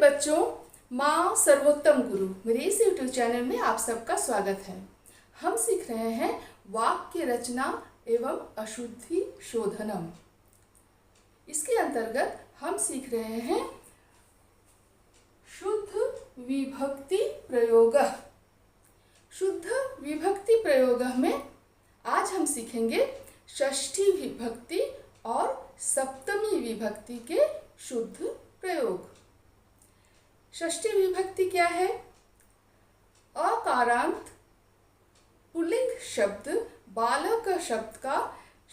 बच्चों, माँ सर्वोत्तम गुरु मेरे इस यूट्यूब चैनल में आप सबका स्वागत है। हम सीख रहे हैं वाक्य रचना एवं अशुद्धि शोधनम। इसके अंतर्गत हम सीख रहे हैं शुद्ध विभक्ति प्रयोग। शुद्ध विभक्ति प्रयोग में आज हम सीखेंगे षष्ठी विभक्ति और सप्तमी विभक्ति के शुद्ध प्रयोग। षष्ठी विभक्ति क्या है? अकारांत पुल्लिंग शब्द बालक शब्द का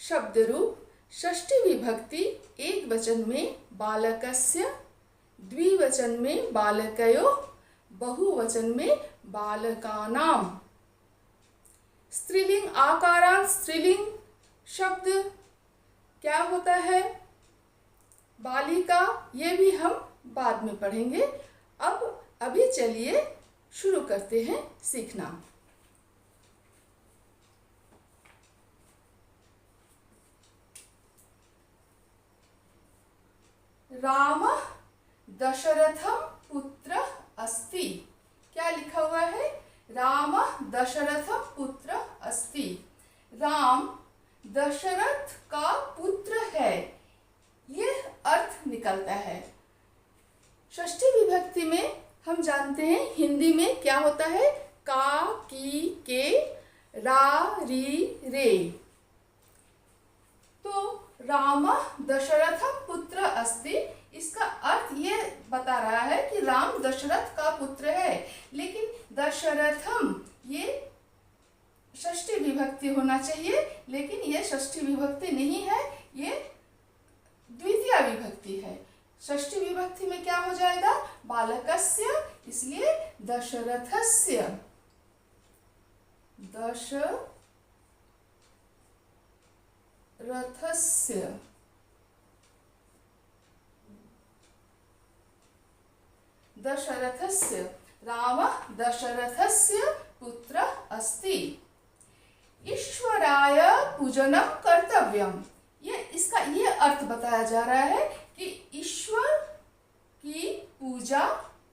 शब्द रूप। षष्ठी विभक्ति एक वचन में बालकस्य, द्विवचन में बालकयोः, बहुवचन में बालकानां। स्त्रीलिंग आकारांत स्त्रीलिंग शब्द क्या होता है? बालिका। ये भी हम बाद में पढ़ेंगे। अभी चलिए शुरू करते हैं सीखना। रामः दशरथं पुत्रः अस्ति। क्या लिखा हुआ है? रामः दशरथं पुत्रः अस्ति। राम दशरथ का पुत्र है, यह अर्थ निकलता है। षष्ठी विभक्ति में हम जानते हैं हिंदी में क्या होता है? का, की, के, रा, री, रे। तो रामः दशरथं पुत्र अस्ति, इसका अर्थ ये बता रहा है कि राम दशरथ का पुत्र है। लेकिन दशरथम ये षष्ठी विभक्ति होना चाहिए, लेकिन ये षष्ठी विभक्ति नहीं है, ये द्वितीया विभक्ति है। षष्ठी विभक्ति में क्या हो जाएगा? बालकस्य, इसलिए दशरथस्य। दशरथस्य। दशरथस्य। रामः दशरथस्य पुत्रः अस्ति। ईश्वराय पूजनं कर्तव्यम्। इसका ये अर्थ बताया जा रहा है कि ईश्वर की पूजा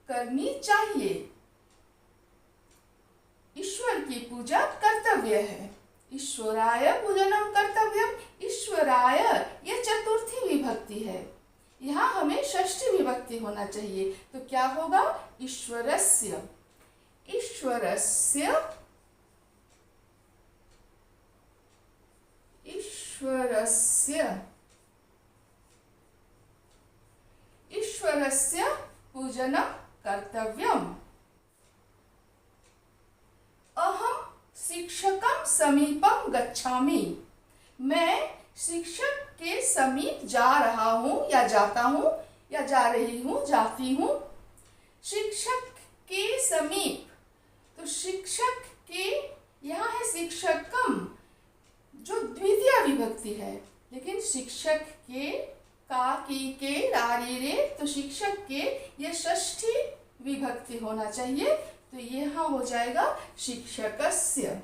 करनी चाहिए। ईश्वर की पूजा कर्तव्य है। ईश्वराय पूजनम कर्तव्यम। ईश्वराय ये चतुर्थी विभक्ति है, यहाँ हमें षष्ठी विभक्ति होना चाहिए। तो क्या होगा? ईश्वरस्य। ईश्वरस्य। ईश्वरस्य। ईश्वरस्य पूजनं कर्तव्यम्। अहं शिक्षकं समीपं गच्छामि। मैं शिक्षक के समीप जा रहा हूँ या जाता हूँ या जा रही हूँ, जाती हूँ। शिक्षक के समीप, तो शिक्षक के यहाँ है शिक्षकम जो द्वितीय विभक्ति है, लेकिन शिक्षक के का, की, के, रारी, रे, तो शिक्षक के ये षष्ठी विभक्ति होना चाहिए। तो यहाँ हो जाएगा शिक्षकस्य।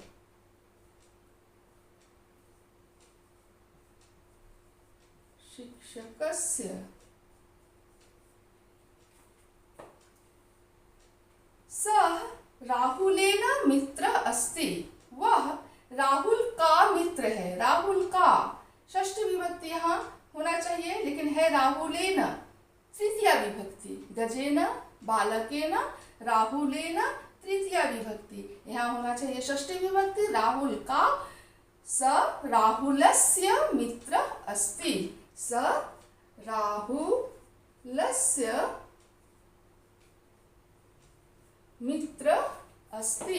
शिक्षकस्य। सः राहुलेन मित्रः अस्ति। वह राहुल का मित्र है। राहुल का षष्ठी विभक्ति यहाँ होना चाहिए, लेकिन है राहुलेन तृतीया विभक्ति। गजेन, बालकेन, राहुलेन तृतीया विभक्ति। यहाँ होना चाहिए षष्ठी विभक्ति। राहुल का। स राहुलस्य मित्रः अस्ति। स राहुलस्य मित्रः अस्ति।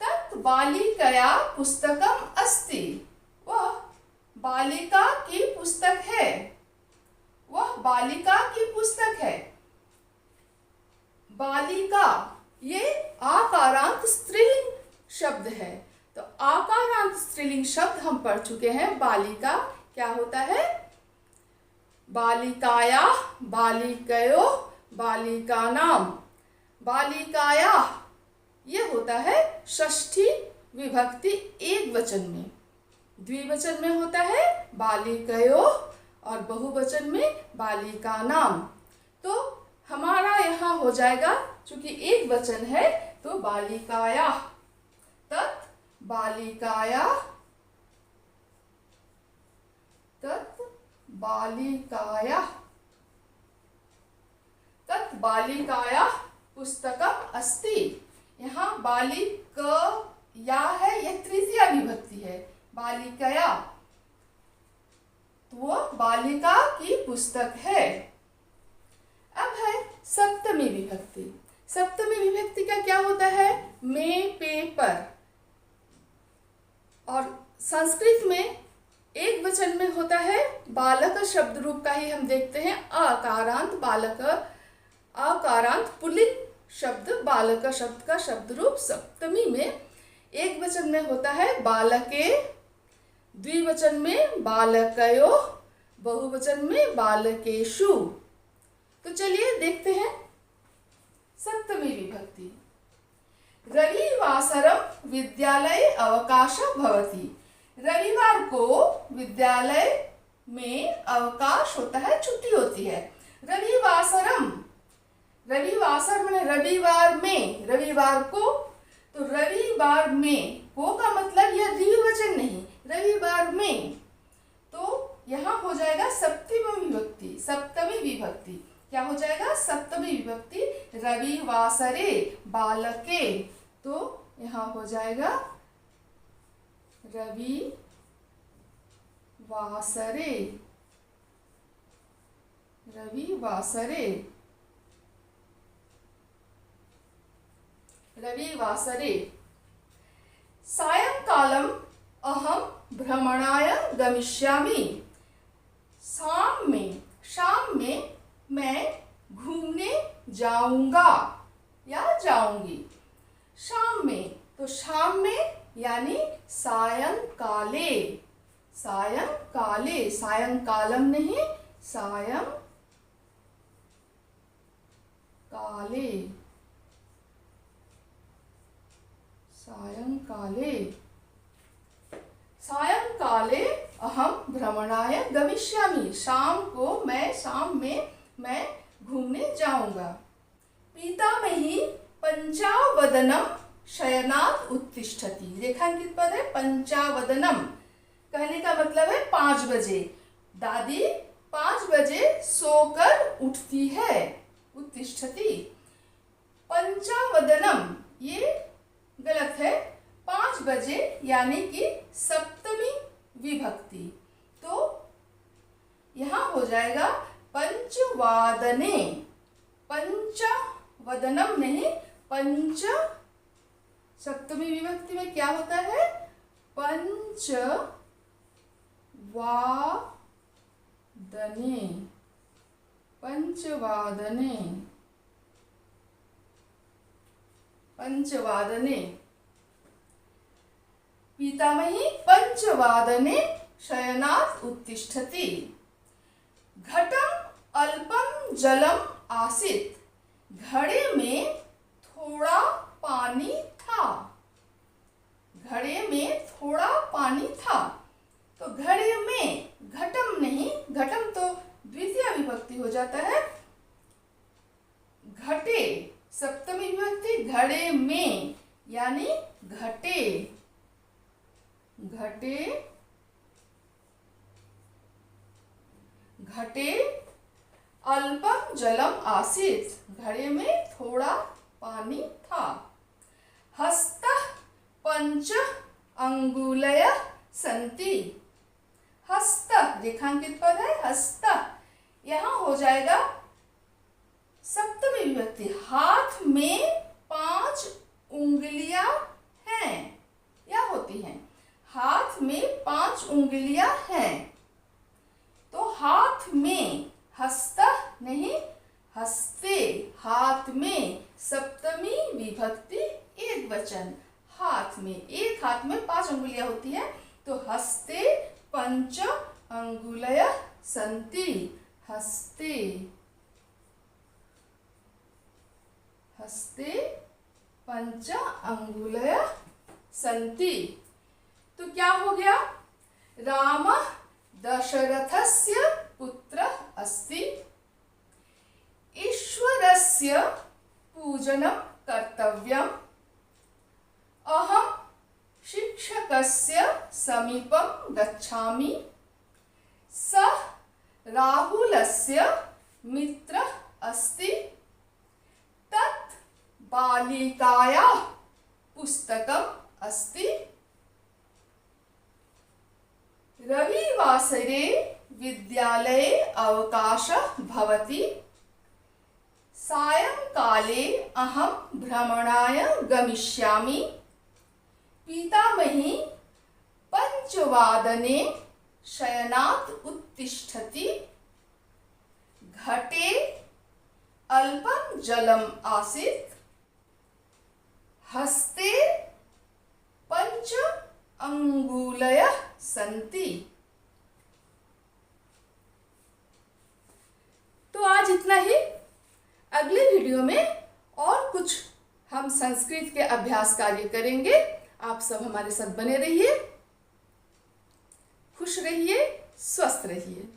तत् बालिकया पुस्तकम् अस्ति। वह बालिका की पुस्तक है। वह बालिका की पुस्तक है। बालिका ये आकारांत स्त्रीलिंग शब्द है। तो आकारांत स्त्रीलिंग शब्द हम पढ़ चुके हैं। बालिका क्या होता है? बालिकायाः, बालिकयोः, बालिकानां। बालिकायाः ये होता है षष्ठी विभक्ति एक वचन में। द्विवचन में होता है बालिकयोः और बहुवचन में बालिकानां। तो हमारा यहाँ हो जाएगा, चूंकि एक वचन है तो बालिकायाः, तत् बालिकायाः, तत् बालिकायाः, तत् बालिकायाः पुस्तकम् अस्ति। यहाँ बालिकया है, यह तृतीया विभक्ति है, बालिकया, तो वो बालिका की पुस्तक है। अब है सप्तमी विभक्ति। सप्तमी विभक्ति का क्या होता है? में, पे, पर। और संस्कृत में एक वचन में होता है बालक शब्द रूप का ही हम देखते हैं, अकारांत बालक, अकारांत पुल्लिंग शब्द बालक शब्द का शब्द रूप सप्तमी में एक वचन में होता है बालके, द्विवचन में बालकयो, बहुवचन में बालकेषु। तो चलिए देखते हैं सप्तमी विभक्ति। रविवासरम विद्यालय अवकाश भवति। रविवार को विद्यालय में अवकाश होता है, छुट्टी होती है। रविवासरम, रविवासर माने रविवार में, रविवार को, तो रविवार में को का मतलब यह द्विवचन नहीं, रविवार में, तो यहाँ हो जाएगा सप्तमी विभक्ति। सप्तमी विभक्ति क्या हो जाएगा? सप्तमी विभक्ति। रविवासरे बालके, तो यहाँ हो जाएगा रविवासरे, रविवासरे, रविवासरे। सायंकालम अहम भ्रमणाय गमिष्यामि। शाम में मैं घूमने जाऊंगा या जाऊंगी। शाम में, तो शाम में यानी सायंकाले, सायंकाले, सायंकालम नहीं, सायंकाले, सायंकाले, सायंकाले अहम भ्रमणाय गमिष्यामि। शाम को मैं घूमने जाऊंगा। पीतामही पंचावदनम शयनात् उत्तिष्ठति। रेखांकित पद है पंचावदनम, कहने का मतलब है 5 बजे। दादी 5 बजे सोकर उठती है, उत्तिष्ठति। पंचावदनम ये गलत है, 5 बजे यानी कि सप्तमी विभक्ति, तो यहाँ हो जाएगा पंचवादने। पंचवदनम नहीं, पंच, सप्तमी विभक्ति में क्या होता है? पंचवादने, पंचवादने, पंचवादने। पीतामही पंचवादने शयनात् उत्तिष्ठति। घटम अल्पम जलम आसीत्। घड़े में थोड़ा पानी था। घड़े में थोड़ा पानी था, तो घड़े में, घटम नहीं, घटम तो द्वितीय विभक्ति हो जाता है। घटे सप्तमी विभक्ति, घड़े में यानी घटे, घटे, घटे अल्पम जलम आसीत्। घड़े में थोड़ा पानी था। हस्तः पंच अंगुलयः सन्ति। हस्त रेखांकित पद है, हस्त, यहाँ हो जाएगा सप्तमी विभक्ति। हाथ में 5 उंगलियां हैं या होती हैं। हाथ में 5 उंगलियां हैं, तो हाथ में, हस्त नहीं, हस्ते, हाथ में, सप्तमी विभक्ति एक वचन। हाथ में, एक हाथ में 5 अंगुलियां होती है, तो हस्ते पंच अंगुलयः सन्ति। हस्ते, हस्ते पंच अंगुलयः सन्ति। तो क्या हो गया? रामः दशरथस्य पुत्रः अस्ति। ईश्वर शिक्षकस्य पूजनं कर्तव्यम्। अहं शिक्षकस्य समीपं गच्छामि। सः राहुलस्य मित्रः अस्ति। तत् बालिकायाः पुस्तकम् अस्ति। रविवासरे विद्यालये अवकाशः भवति। सायंकाले अहं भ्रमणाय गमिष्यामि। पितामही 5 शयनात् उत्तिष्ठति। घटे अल्पं जलम् आसीत्। हस्ते 5 अंगुलयः सन्ति। तो आज इतना ही। अगले वीडियो में और कुछ हम संस्कृत के अभ्यास कार्य करेंगे। आप सब हमारे साथ बने रहिए। खुश रहिए, स्वस्थ रहिए।